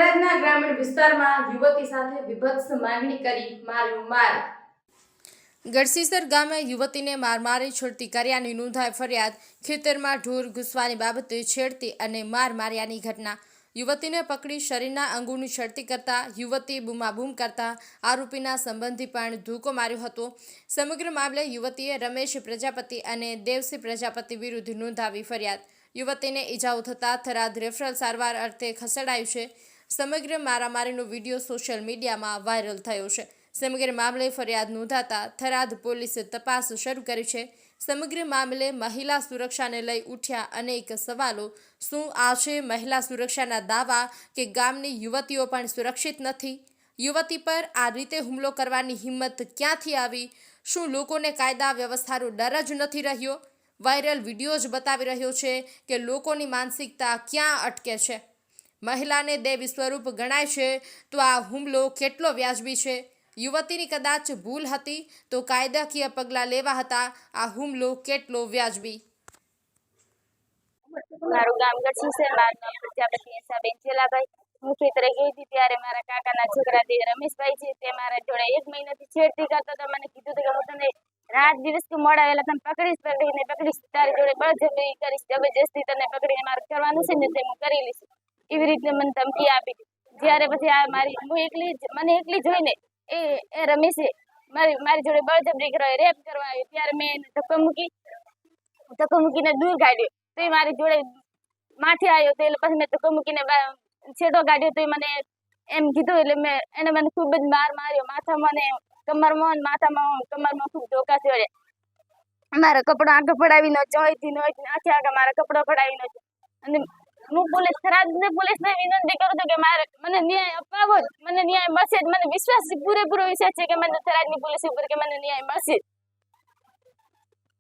થરાદના ગ્રામીણ વિસ્તારમાં યુવતી સાથે બીભત્સ માંગણી કરી માર્યો માર। ગઢસીસર ગામે યુવતીને મારી છોડતી કર્યાની નોંધાઈ ફરિયાદ। ખેતરમાં ઢોર ઘૂસવાની બાબતે છેડતી અને માર્યાની ઘટના। યુવતીને પકડી શરીરના અંગોની છેડતી કરતા યુવતી બૂમાબૂમ કરતા આરોપીના સંબંધી પણ ધોકો માર્યો હતો। સમગ્ર મામલે યુવતીએ રમેશ પ્રજાપતિ અને દેવસિંહ પ્રજાપતિ વિરુદ્ધ નોંધાવી ફરિયાદ। યુવતીને ઈજાઓ થતા થરાદ રેફરલ સારવાર અર્થે ખસેડાયું છે। સમગ્ર મારામારીનો વિડીયો સોશિયલ મીડિયામાં વાયરલ થયો છે। સમગ્ર મામલે ફરિયાદ નોંધાતા થરાદ પોલીસે તપાસ શરૂ કરી છે। સમગ્ર મામલે મહિલા સુરક્ષાને લઈ ઉઠ્યા અનેક સવાલો। શું આ છે મહિલા સુરક્ષાના દાવા કે ગામની યુવતીઓ પણ સુરક્ષિત નથી? યુવતી પર આ રીતે હુમલો કરવાની હિંમત ક્યાંથી આવી? શું લોકોને કાયદા વ્યવસ્થાનો ડર જ નથી રહ્યો? વાયરલ વિડીયો જ બતાવી રહ્યો છે કે લોકોની માનસિકતા ક્યાં અટકે છે। મહિલાને દેવી સ્વરૂપ ગણાય છે તો આ હુમલો કેટલો વ્યાજબી છે? યુવતીની કદાચ ભૂલ હતી તો કાયદાકીય પગલાં લેવા હતા। આ હુમલો કેટલો વ્યાજબી? મારું ગામ ગઢસીસર, મારું નામ પ્રજાપતિ હિંસાબેન ચેલાભાઈ। હું ખેતરે ગઈ હતી ત્યારે મારા કાકાના છોકરા જે રમેશભાઈ છે તે મારા જોડે 1 મહિનાથી છેડતી કરતો તો મને કીધું હતું કે હું તને રાત દિવસ તું મોડા વહેલા તને પકડીશ, તારી જોડે બળજબરી કરીશ, જબરજસ્તી તને પકડીને મારે કરવાનું છે ને તે હું કરી લઈશ। એવી રીતે મને ધમકી આપી। જ્યારે પછી આ મને એકલી જોઈને એ રમેશે મારી જોડે બળજબરી કરવા, રેપ કરવા આવી ત્યારે મેં એને ધક્કો મૂકીને દૂર કાઢ્યો। તો એ મારી જોડે માથે આવ્યો તો એટલે પછી મેં ધક્કો મૂકીને છેડો કાઢ્યો તો મને એમ કીધું એટલે એને મને ખૂબ જ માર્યો। માથામાં ને કમરમાં ખૂબ ધોકા થયા। મારા કપડા આગળ પડાવીને જોઈતી આખા મારા કપડા પડાવીને અને હું થરાદની પોલીસને વિનંતી કરું છું કે મને ન્યાય અપાવો જ, મને ન્યાય મળશે જ। મને પૂરેપૂરો વિશ્વાસ છે કે મને થરાદની પોલીસ ઉપર કે મને ન્યાય મળશે।